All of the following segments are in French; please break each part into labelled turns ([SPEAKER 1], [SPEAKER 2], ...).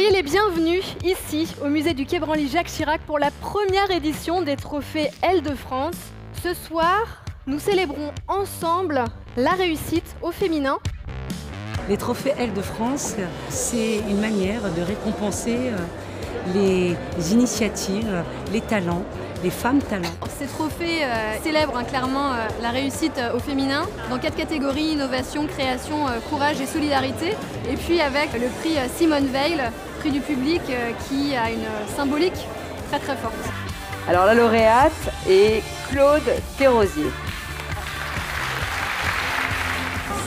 [SPEAKER 1] Soyez les bienvenus ici, au musée du Quai Branly Jacques Chirac, pour la première édition des trophées Elle de France. Ce soir, nous célébrons ensemble la réussite au féminin.
[SPEAKER 2] Les trophées Elle de France, c'est une manière de récompenser les initiatives, les talents, les femmes talents.
[SPEAKER 1] Ces trophées célèbrent clairement la réussite au féminin dans 4 catégories: innovation, création, courage et solidarité. Et puis avec le prix Simone Veil, prix du public qui a une symbolique très très forte.
[SPEAKER 3] Alors la lauréate est Claude Thérosier.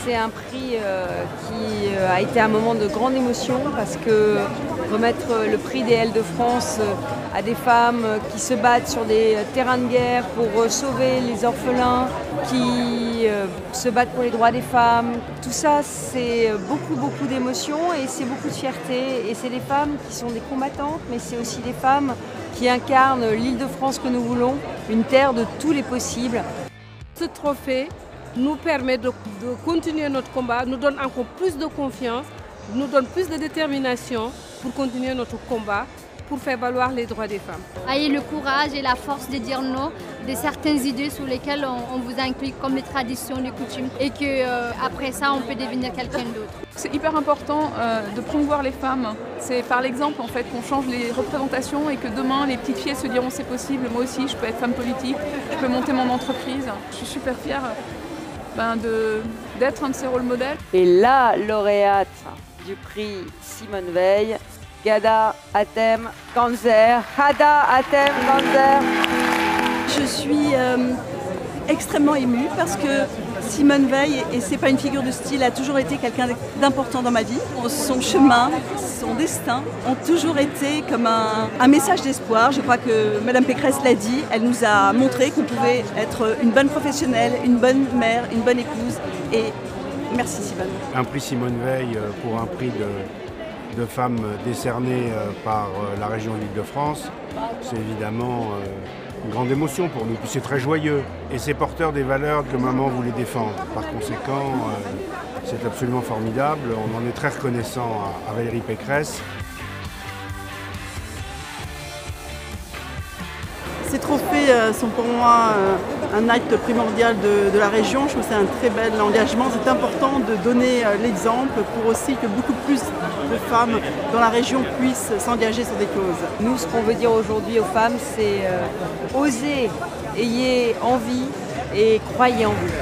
[SPEAKER 3] C'est un prix qui a été un moment de grande émotion parce que remettre le prix des Elle de France à des femmes qui se battent sur des terrains de guerre pour sauver les orphelins, qui se battent pour les droits des femmes, tout ça c'est beaucoup d'émotions et c'est beaucoup de fierté. Et c'est des femmes qui sont des combattantes, mais c'est aussi des femmes qui incarnent l'Île-de-France que nous voulons, une terre de tous les possibles.
[SPEAKER 4] Ce trophée nous permet de continuer notre combat, nous donne encore plus de confiance, nous donne plus de détermination pour continuer notre combat, pour faire valoir les droits des femmes.
[SPEAKER 5] Ayez le courage et la force de dire non de certaines idées sur lesquelles on vous inclut, comme les traditions, les coutumes, et qu'après ça, on peut devenir quelqu'un d'autre.
[SPEAKER 6] C'est hyper important de promouvoir les femmes. C'est par l'exemple en fait qu'on change les représentations et que demain, les petites filles se diront c'est possible, moi aussi je peux être femme politique, je peux monter mon entreprise. Je suis super fière d'être un de ces rôles modèles.
[SPEAKER 3] Et la lauréate du prix Simone Veil, Ghada Hatem Kanzer. Ghada Hatem Kanzer.
[SPEAKER 7] Je suis extrêmement émue parce que Simone Veil, et c'est pas une figure de style, a toujours été quelqu'un d'important dans ma vie. Son chemin, son destin ont toujours été comme un message d'espoir. Je crois que Madame Pécresse l'a dit, elle nous a montré qu'on pouvait être une bonne professionnelle, une bonne mère, une bonne épouse. Et merci Simone.
[SPEAKER 8] Un prix Simone Veil pour un prix de femmes décerné par la région Île-de-France, c'est évidemment une grande émotion pour nous, puis c'est très joyeux et c'est porteur des valeurs que maman voulait défendre. Par conséquent, c'est absolument formidable, on en est très reconnaissant à Valérie Pécresse.
[SPEAKER 7] Ces trophées sont pour moi un acte primordial de la région. Je trouve que c'est un très bel engagement. C'est important de donner l'exemple pour aussi que beaucoup plus de femmes dans la région puissent s'engager sur des causes.
[SPEAKER 3] Nous, ce qu'on veut dire aujourd'hui aux femmes, c'est osez, ayez envie et croyez en vous.